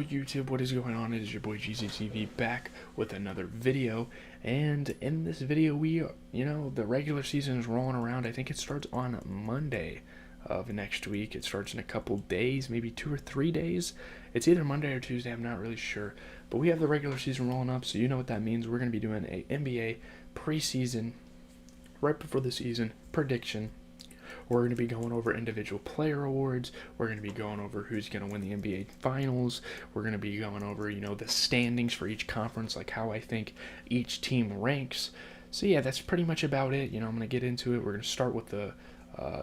YouTube, what is going on? It is your boy GZTV back with another video, and in this video the regular season is rolling around. I think it starts on Monday of next week. It starts in a couple days, maybe 2 or 3 days. It's either Monday or Tuesday, I'm not really sure, but we have the regular season rolling up, so you know what that means. We're going to be doing a NBA preseason right before the season prediction. We're going to be going over individual player awards. We're going to be going over who's going to win the NBA Finals. We're going to be going over, the standings for each conference, like how I think each team ranks. So yeah, that's pretty much about it. I'm going to get into it. We're going to start with the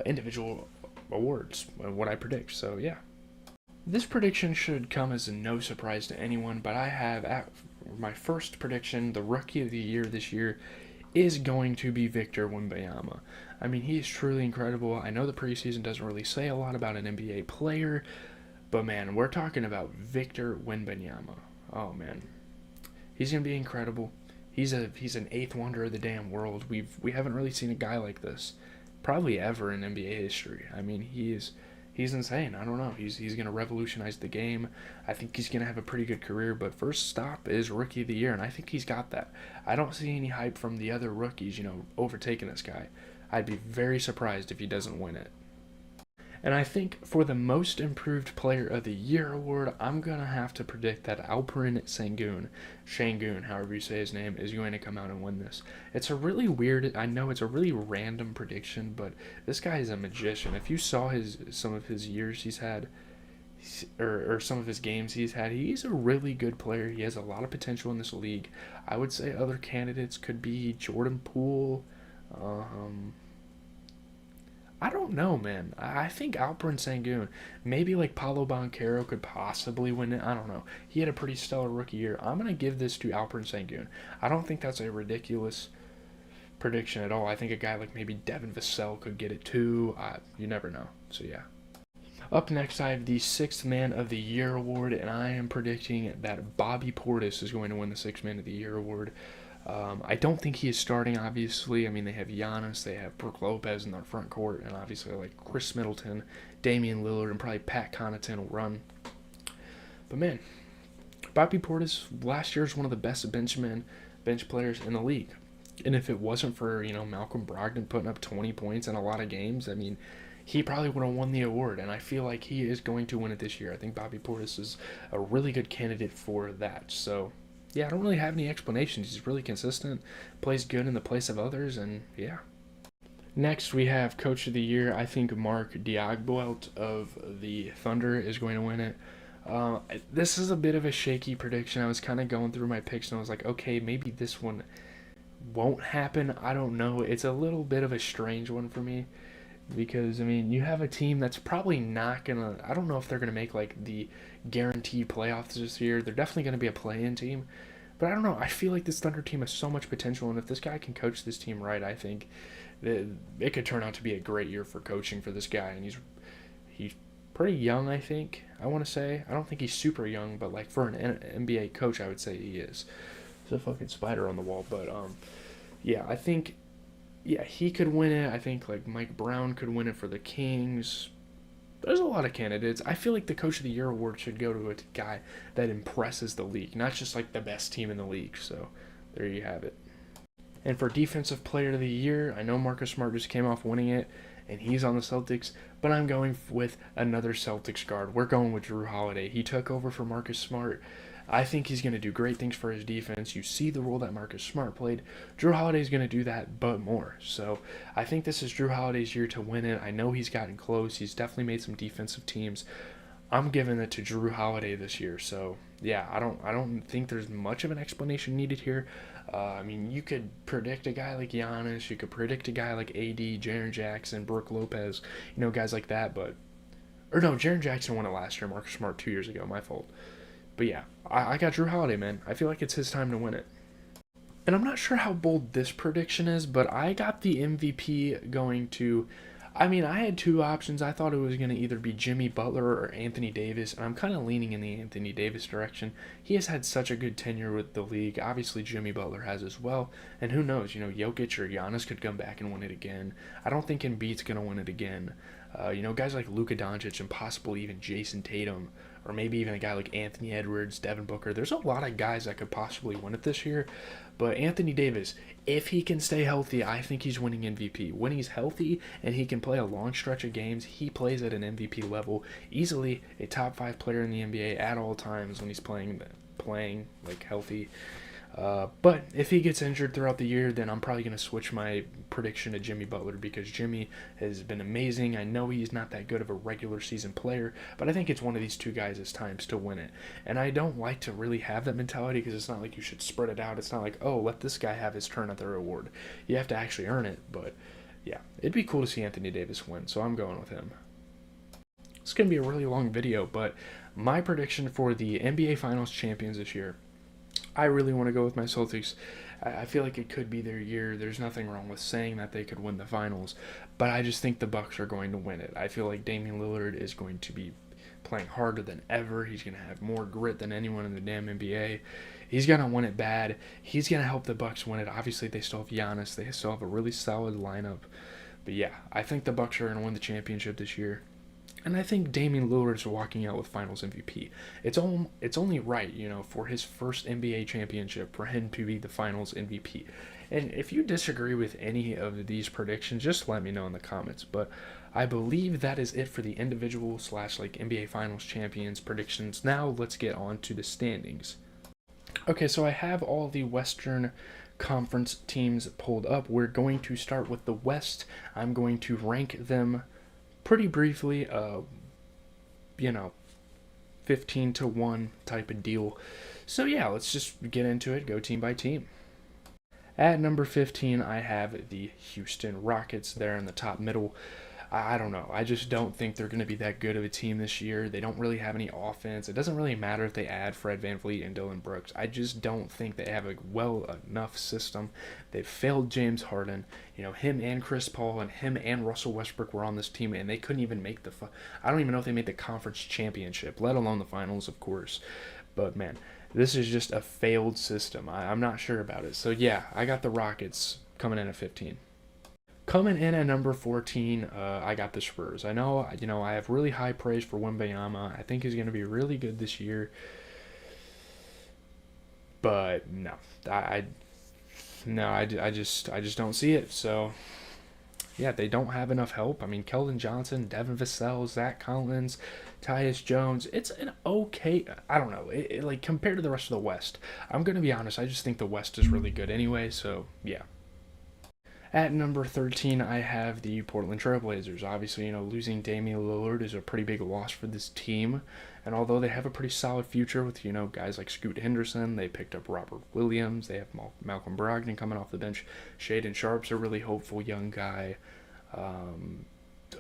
individual awards, what I predict. So yeah. This prediction should come as no surprise to anyone, but I have my first prediction, the Rookie of the Year this year, is going to be Victor Wembanyama. I mean, he is truly incredible. I know the preseason doesn't really say a lot about an NBA player, but man, we're talking about Victor Wembanyama. Oh man, he's gonna be incredible. He's an eighth wonder of the damn world. We haven't really seen a guy like this, probably ever in NBA history. I mean, he's insane. I don't know. He's going to revolutionize the game. I think he's going to have a pretty good career, but first stop is Rookie of the Year, and I think he's got that. I don't see any hype from the other rookies, overtaking this guy. I'd be very surprised if he doesn't win it. And I think for the Most Improved Player of the Year award, I'm going to have to predict that Alperen Sengun, however you say his name, is going to come out and win this. It's a really weird, I know it's a really random prediction, but this guy is a magician. If you saw some of his years he's had, or some of his games he's had, he's a really good player. He has a lot of potential in this league. I would say other candidates could be Jordan Poole, I don't know, man. I think Alperen Sengun, maybe like Paolo Banchero could possibly win it. I don't know. He had a pretty stellar rookie year. I'm going to give this to Alperen Sengun. I don't think that's a ridiculous prediction at all. I think a guy like maybe Devin Vassell could get it too. You never know. So yeah. Up next, I have the Sixth Man of the Year award, and I am predicting that Bobby Portis is going to win the Sixth Man of the Year award. I don't think he is starting, obviously. I mean, they have Giannis, they have Brook Lopez in their front court, and obviously like Chris Middleton, Damian Lillard, and probably Pat Connaughton will run. But man, Bobby Portis last year is one of the best bench players in the league. And if it wasn't for, Malcolm Brogdon putting up 20 points in a lot of games, I mean, he probably would have won the award, and I feel like he is going to win it this year. I think Bobby Portis is a really good candidate for that. So yeah, I don't really have any explanations. He's really consistent, plays good in the place of others, and yeah. Next, we have Coach of the Year. I think Mark Diagboelt of the Thunder is going to win it. This is a bit of a shaky prediction. I was kind of going through my picks, and I was like, okay, maybe this one won't happen. I don't know. It's a little bit of a strange one for me. Because, I mean, you have a team that's probably not going to... I don't know if they're going to make, like, the guaranteed playoffs this year. They're definitely going to be a play-in team. But I don't know. I feel like this Thunder team has so much potential, and if this guy can coach this team right, I think it could turn out to be a great year for coaching for this guy. And he's pretty young, I think, I want to say. I don't think he's super young, but, like, for an NBA coach, I would say he is. There's a fucking spider on the wall. But, yeah, I think... Yeah, he could win it. I think like Mike Brown could win it for the Kings. There's a lot of candidates. I feel like the Coach of the Year award should go to a guy that impresses the league, not just like the best team in the league. So there you have it. And for Defensive Player of the Year, I know Marcus Smart just came off winning it, and he's on the Celtics, but I'm going with another Celtics guard. We're going with Jrue Holiday. He took over for Marcus Smart. I think he's going to do great things for his defense. You see the role that Marcus Smart played. Jrue Holiday is going to do that, but more. So I think this is Jrue Holiday's year to win it. I know he's gotten close. He's definitely made some defensive teams. I'm giving it to Jrue Holiday this year. So yeah, I don't think there's much of an explanation needed here. I mean, you could predict a guy like Giannis. You could predict a guy like AD, Jaren Jackson, Brook Lopez. Guys like that. Jaren Jackson won it last year. Marcus Smart 2 years ago. My fault. But yeah, I got Jrue Holiday, man. I feel like it's his time to win it. And I'm not sure how bold this prediction is, but I got the MVP going to... I mean, I had two options. I thought it was going to either be Jimmy Butler or Anthony Davis, and I'm kind of leaning in the Anthony Davis direction. He has had such a good tenure with the league. Obviously, Jimmy Butler has as well. And who knows, Jokic or Giannis could come back and win it again. I don't think Embiid's going to win it again. Guys like Luka Doncic and possibly even Jason Tatum or maybe even a guy like Anthony Edwards, Devin Booker. There's a lot of guys that could possibly win it this year. But Anthony Davis, if he can stay healthy, I think he's winning MVP. When he's healthy and he can play a long stretch of games, he plays at an MVP level, easily a top 5 player in the NBA at all times when he's playing like healthy. But if he gets injured throughout the year, then I'm probably going to switch my prediction to Jimmy Butler, because Jimmy has been amazing. I know he's not that good of a regular season player, but I think it's one of these two guys' times to win it. And I don't like to really have that mentality, because it's not like you should spread it out. It's not like, oh, let this guy have his turn at the reward. You have to actually earn it. But yeah, it'd be cool to see Anthony Davis win, so I'm going with him. It's going to be a really long video, but my prediction for the NBA Finals champions this year, I really want to go with my Celtics. I feel like it could be their year. There's nothing wrong with saying that they could win the finals, but I just think the Bucks are going to win it. I feel like Damian Lillard is going to be playing harder than ever. He's going to have more grit than anyone in the damn NBA. He's going to win it bad. He's going to help the Bucks win it. Obviously, they still have Giannis. They still have a really solid lineup. But yeah, I think the Bucks are going to win the championship this year. And I think Damian Lillard's walking out with Finals MVP. It's only right, for his first NBA championship, for him to be the Finals MVP. And if you disagree with any of these predictions, just let me know in the comments. But I believe that is it for the individual / NBA Finals champions predictions. Now let's get on to the standings. Okay, so I have all the Western Conference teams pulled up. We're going to start with the West. I'm going to rank them pretty briefly, 15 to 1 type of deal. So yeah, let's just get into it, go team by team. At number 15, I have the Houston Rockets there in the top middle. I don't know. I just don't think they're going to be that good of a team this year. They don't really have any offense. It doesn't really matter if they add Fred VanVleet and Dillon Brooks. I just don't think they have a well enough system. They've failed James Harden. Him and Chris Paul and him and Russell Westbrook were on this team, and they couldn't even make I don't even know if they made the conference championship, let alone the finals, of course. But man, this is just a failed system. I'm not sure about it. So yeah, I got the Rockets coming in at 15. Coming in at number 14, I got the Spurs. I know, I have really high praise for Wembanyama. I think he's going to be really good this year. But no, I just don't see it. So yeah, they don't have enough help. I mean, Keldon Johnson, Devin Vassell, Zach Collins, Tyus Jones. It's an okay. I don't know. Like compared to the rest of the West, I'm going to be honest. I just think the West is really good anyway. So yeah. At number 13, I have the Portland Trailblazers. Obviously, losing Damian Lillard is a pretty big loss for this team. And although they have a pretty solid future with, guys like Scoot Henderson, they picked up Robert Williams, they have Malcolm Brogdon coming off the bench. Shaedon Sharp's a really hopeful young guy.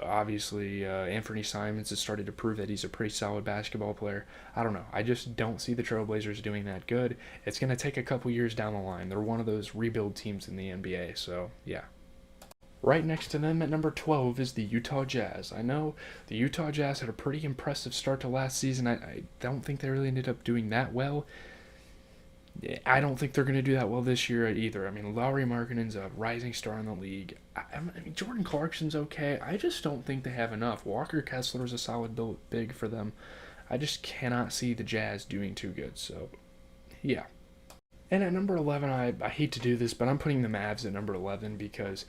Obviously, Anthony Simons has started to prove that he's a pretty solid basketball player. I don't know. I just don't see the Trailblazers doing that good. It's going to take a couple years down the line. They're one of those rebuild teams in the NBA, so yeah. Right next to them at number 12 is the Utah Jazz. I know the Utah Jazz had a pretty impressive start to last season. I don't think they really ended up doing that well. I don't think they're going to do that well this year either. I mean, Lauri Markkanen's a rising star in the league. I mean, Jordan Clarkson's okay. I just don't think they have enough. Walker Kessler's a solid big for them. I just cannot see the Jazz doing too good. So, yeah. And at number 11, I hate to do this, but I'm putting the Mavs at number 11 because,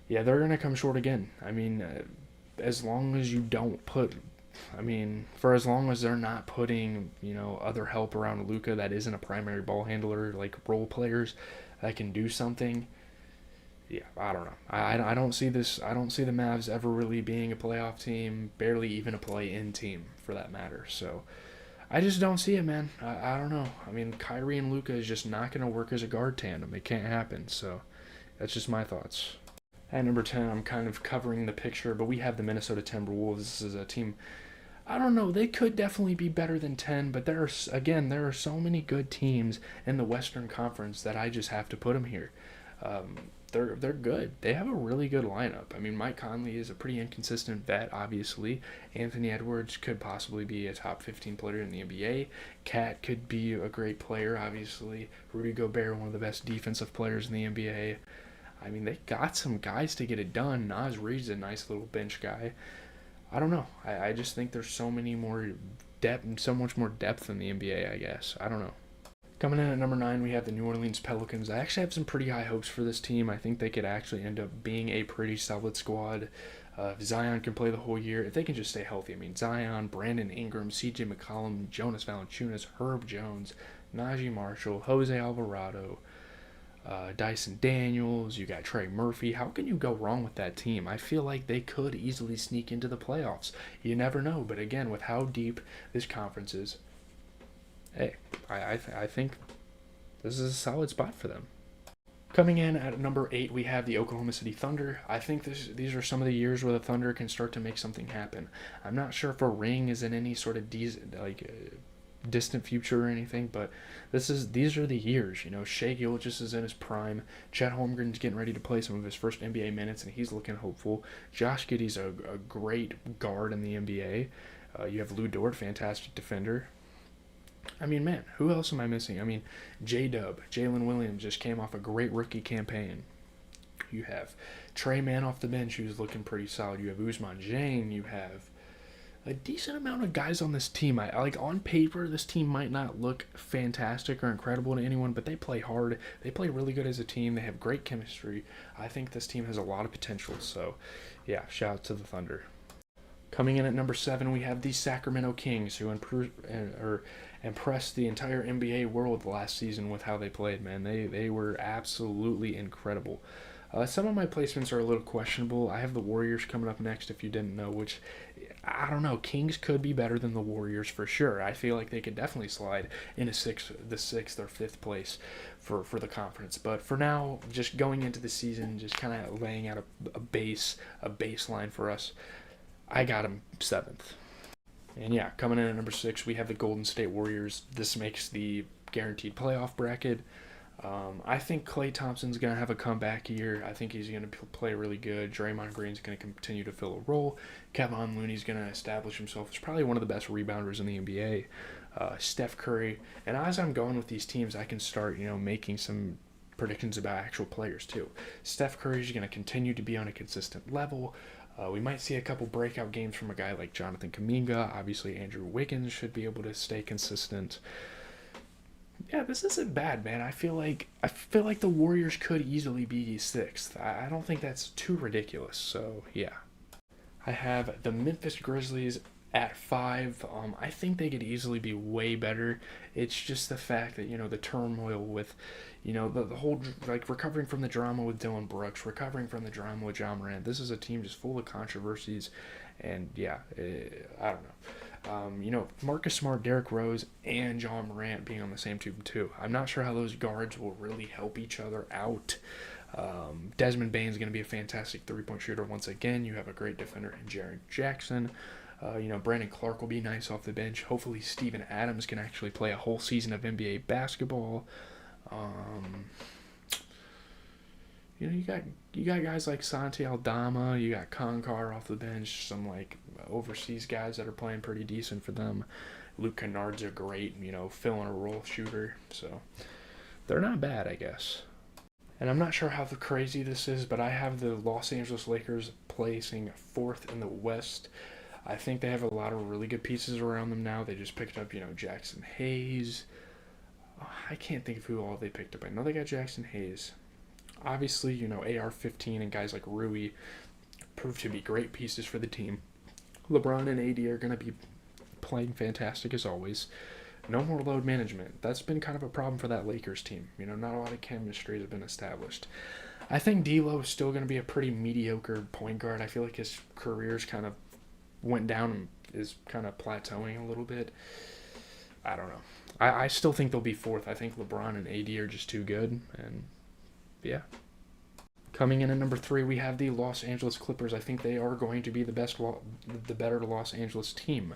yeah, they're going to come short again. I mean, as long as you don't put... for as long as they're not putting, other help around Luka that isn't a primary ball handler, like role players that can do something, yeah, I don't know. I don't see this. I don't see the Mavs ever really being a playoff team, barely even a play-in team for that matter. So I just don't see it, man. I don't know. I mean, Kyrie and Luka is just not going to work as a guard tandem. It can't happen. So that's just my thoughts. At number 10, I'm kind of covering the picture, but we have the Minnesota Timberwolves. This is a team, I don't know, they could definitely be better than 10, but there are so many good teams in the Western Conference that I just have to put them here. They're good. They have a really good lineup. I mean, Mike Conley is a pretty inconsistent vet, obviously. Anthony Edwards could possibly be a top 15 player in the NBA. Cat could be a great player, obviously. Rudy Gobert, one of the best defensive players in the NBA. I mean, they got some guys to get it done. Naz Reid's a nice little bench guy. I don't know. I just think there's so many more depth, so much more depth in the NBA, I guess. I don't know. Coming in at number 9, we have the New Orleans Pelicans. I actually have some pretty high hopes for this team. I think they could actually end up being a pretty solid squad. If Zion can play the whole year, if they can just stay healthy. I mean, Zion, Brandon Ingram, C.J. McCollum, Jonas Valanciunas, Herb Jones, Najee Marshall, Jose Alvarado, Dyson Daniels, you got Trey Murphy. How can you go wrong with that team? I feel like they could easily sneak into the playoffs. You never know, but again, with how deep this conference is, hey, I think this is a solid spot for them. Coming in at number 8, we have the Oklahoma City Thunder. I think these are some of the years where the Thunder can start to make something happen. I'm not sure if a ring is in any sort of distant future or anything, but these are the years. You know, Shai Gilgeous is in his prime. Chet Holmgren's getting ready to play some of his first NBA minutes, and he's looking hopeful. Josh Giddey's a great guard in the NBA. You have Lou Dort, fantastic defender. I mean, man, who else am I missing? I mean, J-Dub, Jalen Williams just came off a great rookie campaign. You have Trey Mann off the bench, who's looking pretty solid. You have Ousmane Dieng. You have a decent amount of guys on this team. I like, on paper, this team might not look fantastic or incredible to anyone, but they play hard. They play really good as a team. They have great chemistry. I think this team has a lot of potential. So, yeah, shout out to the Thunder. Coming in at number 7, we have the Sacramento Kings, who impressed the entire NBA world last season with how they played, man. They were absolutely incredible. Some of my placements are a little questionable. I have the Warriors coming up next, if you didn't know, which, I don't know. Kings could be better than the Warriors for sure. I feel like they could definitely slide into the 6th or 5th place for the conference. But for now, just going into the season, just kind of laying out a baseline for us, I got them 7th. And yeah, coming in at number 6, we have the Golden State Warriors. This makes the guaranteed playoff bracket. I think Klay Thompson's going to have a comeback year. I think he's going to play really good. Draymond Green's going to continue to fill a role. Kevin Looney's going to establish himself as probably one of the best rebounders in the NBA. Steph Curry. And as I'm going with these teams, I can start, making some predictions about actual players too. Steph Curry's going to continue to be on a consistent level. We might see a couple breakout games from a guy like Jonathan Kuminga. Obviously, Andrew Wiggins should be able to stay consistent. Yeah, this isn't bad, man. I feel like the Warriors could easily be 6th. I don't think that's too ridiculous. So yeah, I have the Memphis Grizzlies at 5. I think they could easily be way better. It's just the fact that the turmoil with the whole, like, recovering from the drama with Dylan Brooks, recovering from the drama with Ja Morant. This is a team just full of controversies, and yeah, I don't know. Marcus Smart, Derrick Rose, and Ja Morant being on the same team too. I'm not sure how those guards will really help each other out. Desmond Bane's going to be a fantastic three-point shooter once again. You have a great defender in Jaren Jackson. Brandon Clark will be nice off the bench. Hopefully Steven Adams can actually play a whole season of NBA basketball. You got guys like Santi Aldama. You got Konkar off the bench. Some overseas guys that are playing pretty decent for them. Luke Kennard's a great fill in a role shooter. So they're not bad, I guess. And I'm not sure how crazy this is, but I have the Los Angeles Lakers placing 4th in the West. I think they have a lot of really good pieces around them now. They just picked up, Jackson Hayes. I can't think of who all they picked up. I know they got Jackson Hayes. Obviously, AR-15 and guys like Rui proved to be great pieces for the team. LeBron and AD are going to be playing fantastic as always. No more load management. That's been kind of a problem for that Lakers team. Not a lot of chemistry has been established. I think D'Lo is still going to be a pretty mediocre point guard. I feel like his career's kind of went down and is kind of plateauing a little bit. I don't know. I still think they'll be 4th. I think LeBron and AD are just too good, and yeah. Coming in at number 3, we have the Los Angeles Clippers. I think they are going to be the better Los Angeles team.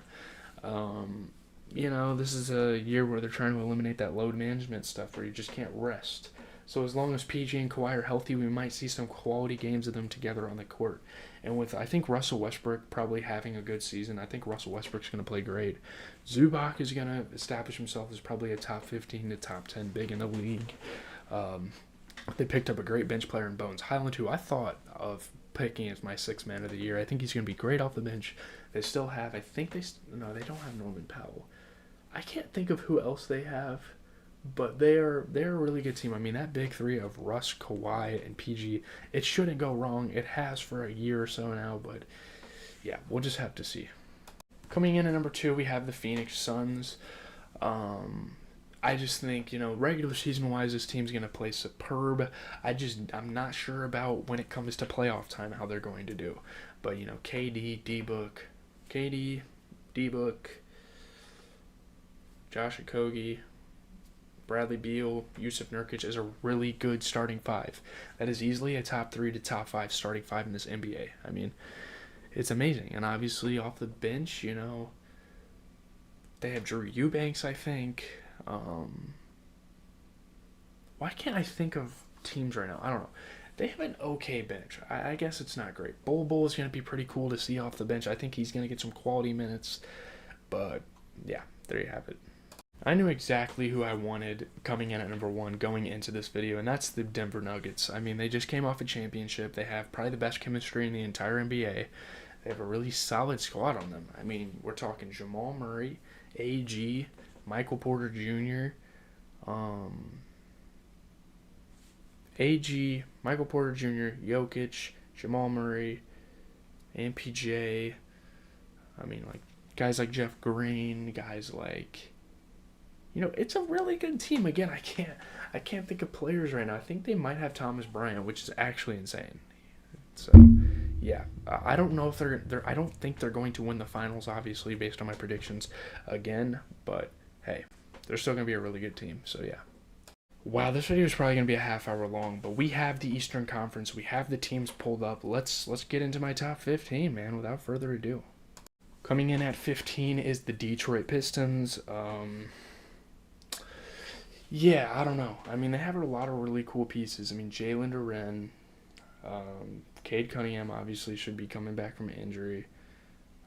This is a year where they're trying to eliminate that load management stuff where you just can't rest. So as long as PG and Kawhi are healthy, we might see some quality games of them together on the court. And with, I think, Russell Westbrook probably having a good season, I think Russell Westbrook's going to play great. Zubac is going to establish himself as probably a top 15 to top 10 big in the league. They picked up a great bench player in Bones Highland, who I thought of picking as my sixth man of the year. I think he's going to be great off the bench. They still have, I think no, they don't have Norman Powell. I can't think of who else they have, but they're a really good team. I mean, that big three of Russ, Kawhi, and PG, it shouldn't go wrong. It has for a year or so now, but yeah, we'll just have to see. Coming in at number 2, we have the Phoenix Suns. I just think, regular season wise, this team's going to play superb. I'm not sure about when it comes to playoff time how they're going to do. But, KD, D-Book, Josh Okogie, Bradley Beal, Yusuf Nurkic is a really good starting five. That is easily a top 3 to top 5 starting five in this NBA. I mean, it's amazing. And obviously off the bench, they have Drew Eubanks, I think. Why can't I think of teams right now? I don't know. They have an okay bench. I guess it's not great. Bol is going to be pretty cool to see off the bench. I think he's going to get some quality minutes. But, yeah, there you have it. I knew exactly who I wanted coming in at number 1 going into this video, and that's the Denver Nuggets. I mean, they just came off a championship. They have probably the best chemistry in the entire NBA. They have a really solid squad on them. I mean, we're talking Jamal Murray, AG, Michael Porter Jr., AG, Michael Porter Jr., Jokic, Jamal Murray, MPJ. I mean, like, guys like Jeff Green, guys like... it's a really good team. Again, I can't think of players right now. I think they might have Thomas Bryant, which is actually insane. So, yeah, I don't know if I don't think they're going to win the finals, obviously, based on my predictions again. But hey, they're still going to be a really good team. So yeah. Wow, this video is probably going to be a half hour long, but we have the Eastern Conference. We have the teams pulled up. Let's get into my top 15, man. Without further ado, coming in at 15 is the Detroit Pistons. Yeah, I don't know. I mean, they have a lot of really cool pieces. I mean, Jalen Duren, Cade Cunningham obviously should be coming back from injury.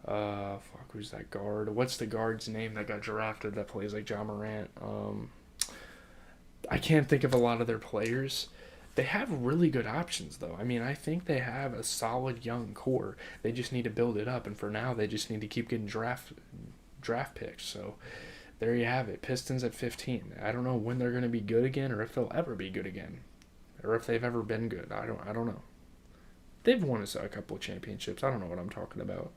Who's that guard? What's the guard's name that got drafted that plays like Ja Morant? I can't think of a lot of their players. They have really good options, though. I mean, I think they have a solid young core. They just need to build it up, and for now, they just need to keep getting draft picks. So there you have it. Pistons at 15. I don't know when they're going to be good again, or if they'll ever be good again, or if they've ever been good. I don't know. They've won a couple of championships. I don't know what I'm talking about.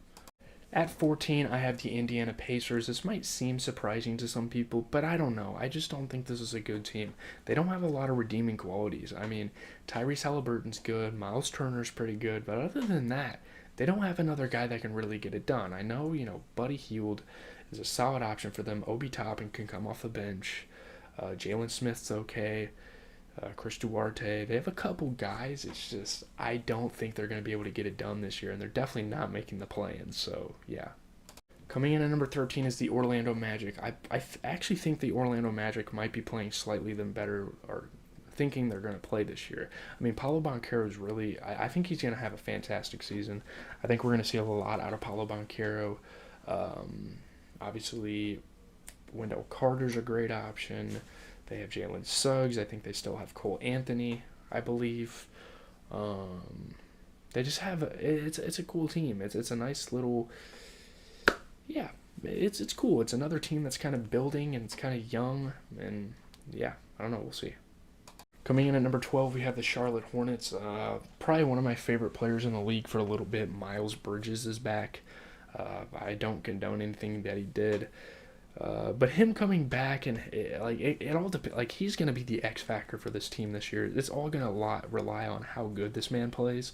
At 14, I have the Indiana Pacers. This might seem surprising to some people, but I don't know. I just don't think this is a good team. They don't have a lot of redeeming qualities. I mean, Tyrese Halliburton's good, Miles Turner's pretty good, but other than that, they don't have another guy that can really get it done. I know, Buddy Hield is a solid option for them. Obi Toppin can come off the bench. Jalen Smith's okay. Chris Duarte. They have a couple guys. It's just I don't think they're going to be able to get it done this year, and they're definitely not making the play-in. So, yeah. Coming in at number 13 is the Orlando Magic. I actually think the Orlando Magic might be playing slightly better, or thinking they're going to play this year. I mean, Paolo Banchero is really... I think he's going to have a fantastic season. I think we're going to see a lot out of Paolo Banchero. Obviously, Wendell Carter's a great option. They have Jalen Suggs. I think they still have Cole Anthony, I believe. They just have it's a cool team. It's a nice little, yeah. It's cool. It's another team that's kind of building and it's kind of young, and yeah, I don't know. We'll see. Coming in at number 12, we have the Charlotte Hornets. Probably one of my favorite players in the league for a little bit. Miles Bridges is back. I don't condone anything that he did. But him coming back and it all depends. Like, he's gonna be the X factor for this team this year. It's all gonna rely on how good this man plays.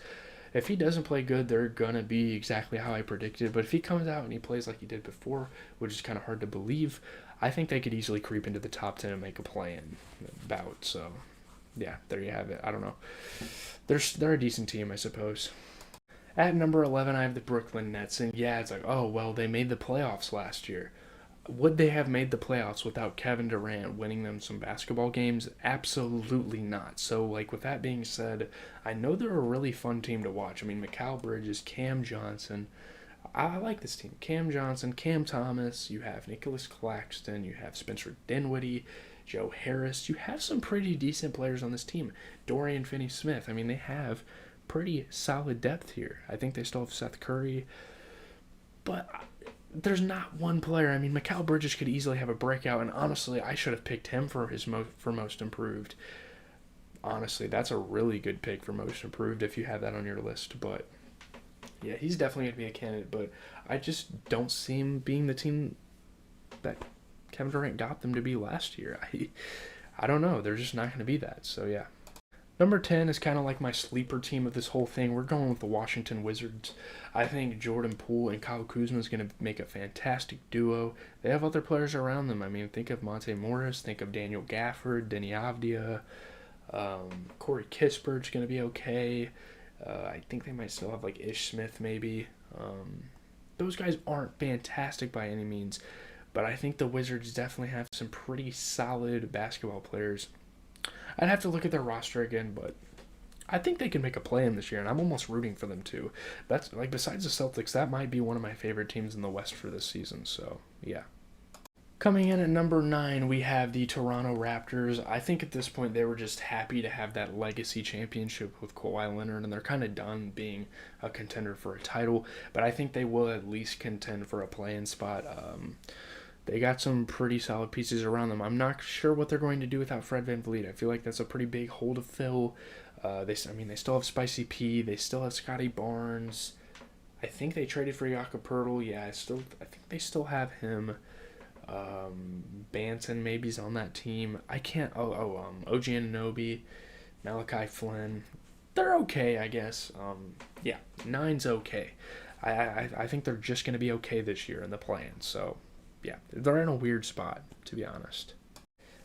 If he doesn't play good, they're gonna be exactly how I predicted. But if he comes out and he plays like he did before, which is kind of hard to believe, I think they could easily creep into the top 10 and make a play-in bout. So, yeah, there you have it. I don't know. They're a decent team, I suppose. At number 11, I have the Brooklyn Nets, and yeah, it's like, oh well, they made the playoffs last year. Would they have made the playoffs without Kevin Durant winning them some basketball games? Absolutely not. So, with that being said, I know they're a really fun team to watch. I mean, Mikal Bridges, Cam Johnson. I like this team. Cam Johnson, Cam Thomas. You have Nicholas Claxton. You have Spencer Dinwiddie. Joe Harris. You have some pretty decent players on this team. Dorian Finney-Smith. I mean, they have pretty solid depth here. I think they still have Seth Curry, but there's not one player. I mean, Mikal Bridges could easily have a breakout, and honestly, I should have picked him for most improved. Honestly, that's a really good pick for most improved if you have that on your list. But yeah, he's definitely going to be a candidate, but I just don't see him being the team that Kevin Durant got them to be last year. I don't know. They're just not going to be that. So yeah. Number 10 is kind of like my sleeper team of this whole thing. We're going with the Washington Wizards. I think Jordan Poole and Kyle Kuzma is going to make a fantastic duo. They have other players around them. I mean, think of Monte Morris, think of Daniel Gafford, Denny Avdia, Corey Kispert's going to be okay. I think they might still have like Ish Smith maybe. Those guys aren't fantastic by any means, but I think the Wizards definitely have some pretty solid basketball players. I'd have to look at their roster again, but I think they can make a play-in this year, and I'm almost rooting for them too. That's like, besides the Celtics, that might be one of my favorite teams in the West for this season. So yeah. Coming in at number 9, we have the Toronto Raptors. I think at this point they were just happy to have that legacy championship with Kawhi Leonard, and they're kind of done being a contender for a title. But I think they will at least contend for a play-in spot. They got some pretty solid pieces around them. I'm not sure what they're going to do without Fred VanVleet. I feel like that's a pretty big hole to fill. They still have Spicy P. They still have Scotty Barnes. I think they traded for Jakob Poeltl. Yeah, I think they still have him. Banton maybe's on that team. I can't. OG Anunoby, Malachi Flynn. They're okay, I guess. Yeah, 9's okay. I think they're just going to be okay this year in the play-in. So yeah, they're in a weird spot, to be honest.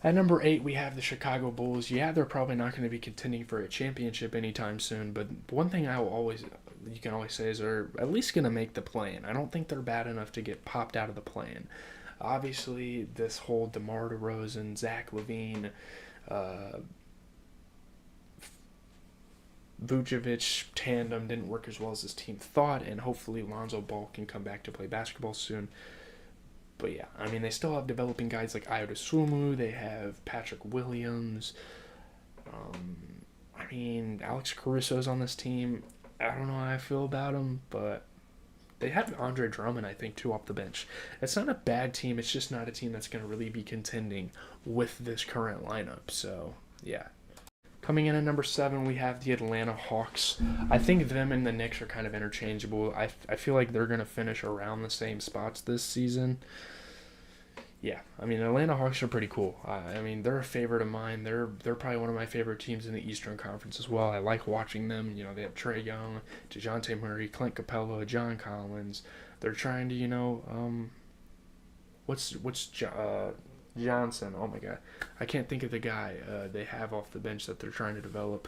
At number 8, we have the Chicago Bulls. Yeah, they're probably not going to be contending for a championship anytime soon, but one thing you can always say is they're at least going to make the play-in. I don't think they're bad enough to get popped out of the play-in. Obviously, this whole DeMar DeRozan, Zach LaVine, Vucevic tandem didn't work as well as this team thought, and hopefully Lonzo Ball can come back to play basketball soon. But yeah, I mean, they still have developing guys like Ayo Dosunmu. They have Patrick Williams. I mean, Alex Caruso's on this team. I don't know how I feel about him, but they have Andre Drummond, I think, too, off the bench. It's not a bad team. It's just not a team that's going to really be contending with this current lineup. So, yeah. Coming in at number 7, we have the Atlanta Hawks. I think them and the Knicks are kind of interchangeable. I feel like they're going to finish around the same spots this season. Yeah, I mean, Atlanta Hawks are pretty cool. I mean, they're a favorite of mine. They're probably one of my favorite teams in the Eastern Conference as well. I like watching them. You know, they have Trae Young, DeJounte Murray, Clint Capella, John Collins. They're trying to, what's Johnson? Oh my God, I can't think of the guy they have off the bench that they're trying to develop.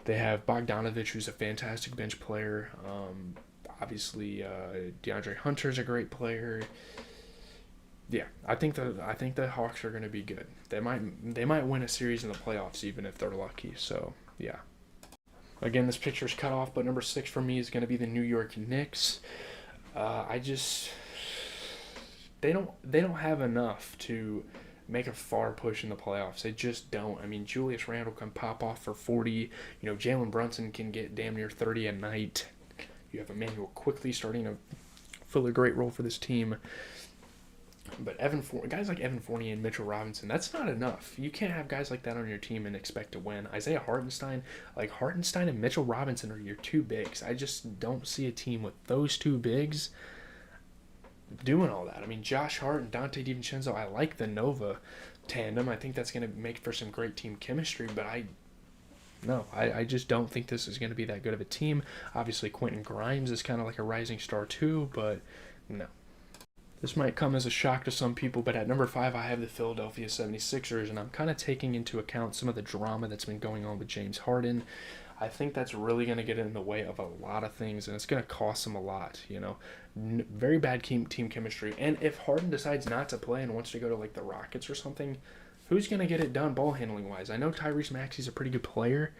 They have Bogdanovich, who's a fantastic bench player. Obviously, DeAndre Hunter's a great player. Yeah, I think the Hawks are going to be good. They might win a series in the playoffs even if they're lucky. So yeah. Again, this picture's cut off, but number 6 for me is going to be the New York Knicks. They don't have enough to make a far push in the playoffs. They just don't. I mean, Julius Randle can pop off for 40. You know, Jalen Brunson can get damn near 30 a night. You have Emmanuel Quickley starting to fill a great role for this team. But guys like Evan Fournier and Mitchell Robinson, that's not enough. You can't have guys like that on your team and expect to win. Isaiah Hartenstein and Mitchell Robinson are your 2 bigs. I just don't see a team with those 2 bigs doing all that. I mean, Josh Hart and Dante DiVincenzo, I like the Nova tandem. I think that's going to make for some great team chemistry, but I just don't think this is going to be that good of a team. Obviously, Quentin Grimes is kind of like a rising star too, but no. This might come as a shock to some people, but at number 5, I have the Philadelphia 76ers, and I'm kind of taking into account some of the drama that's been going on with James Harden. I think that's really going to get in the way of a lot of things, and it's going to cost them a lot, you know. Very bad team chemistry. And if Harden decides not to play and wants to go to, like, the Rockets or something, who's going to get it done ball handling-wise? I know Tyrese Maxey's a pretty good player,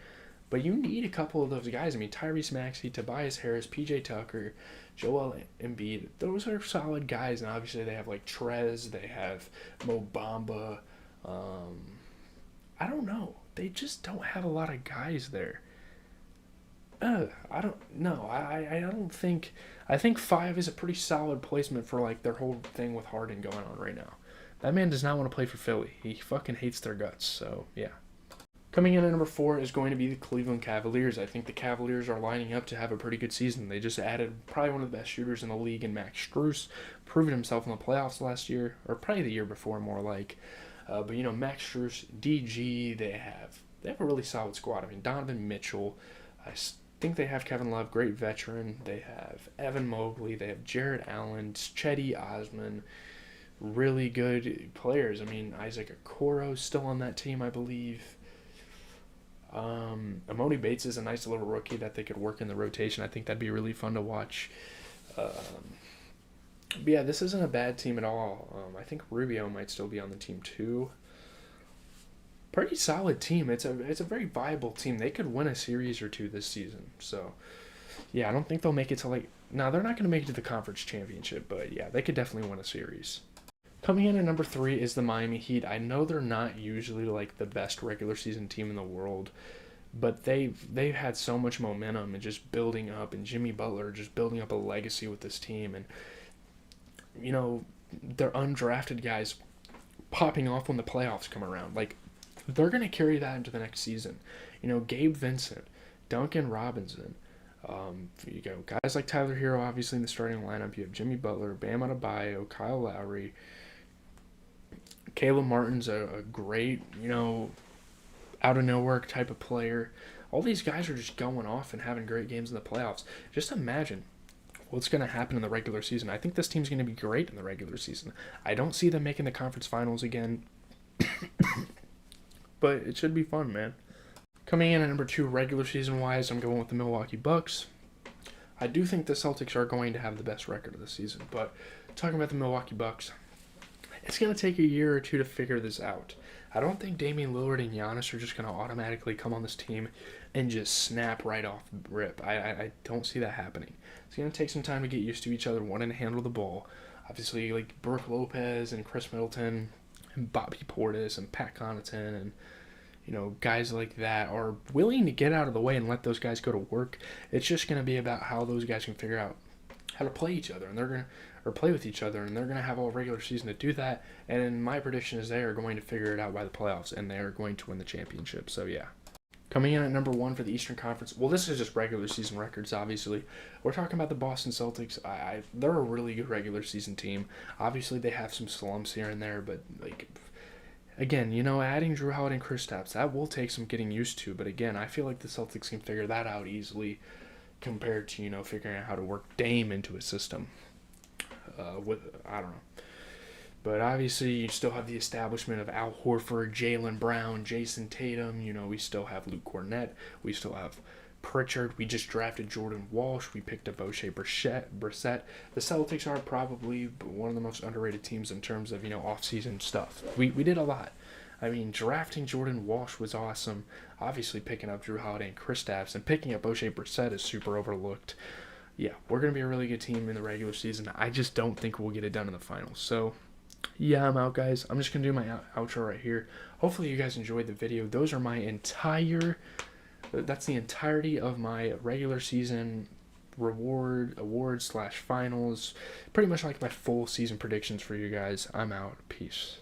but you need a couple of those guys. I mean, Tyrese Maxey, Tobias Harris, PJ Tucker, Joel Embiid. Those are solid guys, and obviously they have, like, Trez, they have Mo Bamba, Um, I don't know. They just don't have a lot of guys there. I don't know. I don't think. I think five is a pretty solid placement for like their whole thing with Harden going on right now. That man does not want to play for Philly. He fucking hates their guts. So yeah. Coming in at number four is going to be the Cleveland Cavaliers. I think the Cavaliers are lining up to have a pretty good season. They just added probably one of the best shooters in the league in Max Strus, proven himself in the playoffs last year, or probably the year before, more like. But you know, Max Strus, DG, they have a really solid squad. I mean, Donovan Mitchell. I think they have Kevin Love, great veteran. They have Evan Mobley. They have Jared Allen, Chetty Osman, really good players. I mean, Isaac Okoro's still on that team, I believe. Amoni Bates is a nice little rookie that they could work in the rotation. I think that'd be really fun to watch. But yeah, this isn't a bad team at all. I think Rubio might still be on the team too. Pretty solid team. It's a very viable team. They could win a series or two this season. So yeah, I don't think they'll make it to like. No, they're not going to make it to the conference championship, but yeah, they could definitely win a series. Coming in at number three is the Miami Heat. I know they're not usually like the best regular season team in the world, but they've had so much momentum and just building up, and Jimmy Butler just building up a legacy with this team, and you know their undrafted guys popping off when the playoffs come around. Like they're gonna carry that into the next season. You know, Gabe Vincent, Duncan Robinson. You go guys like Tyler Hero, obviously in the starting lineup. You have Jimmy Butler, Bam Adebayo, Kyle Lowry. Caleb Martin's a great, out of nowhere type of player. All these guys are just going off and having great games in the playoffs. Just imagine what's going to happen in the regular season. I think this team's going to be great in the regular season. I don't see them making the conference finals again, but it should be fun, man. Coming in at number two, regular season wise, I'm going with the Milwaukee Bucks. I do think the Celtics are going to have the best record of the season, but talking about the Milwaukee Bucks, it's going to take a year or two to figure this out. I don't think Damian Lillard and Giannis are just going to automatically come on this team and just snap right off the rip. I don't see that happening. It's going to take some time to get used to each other, wanting to handle the ball. Obviously, like Brooke Lopez and Chris Middleton and Bobby Portis and Pat Connaughton and guys like that are willing to get out of the way and let those guys go to work. It's just going to be about how those guys can figure out how to play each other, and they're going to or play with each other, and they're going to have all regular season to do that. And my prediction is they are going to figure it out by the playoffs, and they are going to win the championship. So yeah. Coming in at number one for the Eastern Conference. Well, this is just regular season records, obviously. We're talking about the Boston Celtics. They're a really good regular season team. Obviously, they have some slumps here and there, but again, adding Drew Holiday and Kristaps, that will take some getting used to. But again, I feel like the Celtics can figure that out easily compared to, figuring out how to work Dame into a system. I don't know. But obviously, you still have the establishment of Al Horford, Jaylen Brown, Jason Tatum. We still have Luke Cornett. We still have Pritchard. We just drafted Jordan Walsh. We picked up O'Shea Brissett. The Celtics are probably one of the most underrated teams in terms of, off-season stuff. We did a lot. I mean, drafting Jordan Walsh was awesome. Obviously, picking up Drew Holiday and Kristaps and picking up O'Shea Brissett is super overlooked. Yeah, we're going to be a really good team in the regular season. I just don't think we'll get it done in the finals. So, yeah, I'm out, guys. I'm just going to do my outro right here. Hopefully you guys enjoyed the video. That's the entirety of my regular season awards/finals. Pretty much like my full season predictions for you guys. I'm out. Peace.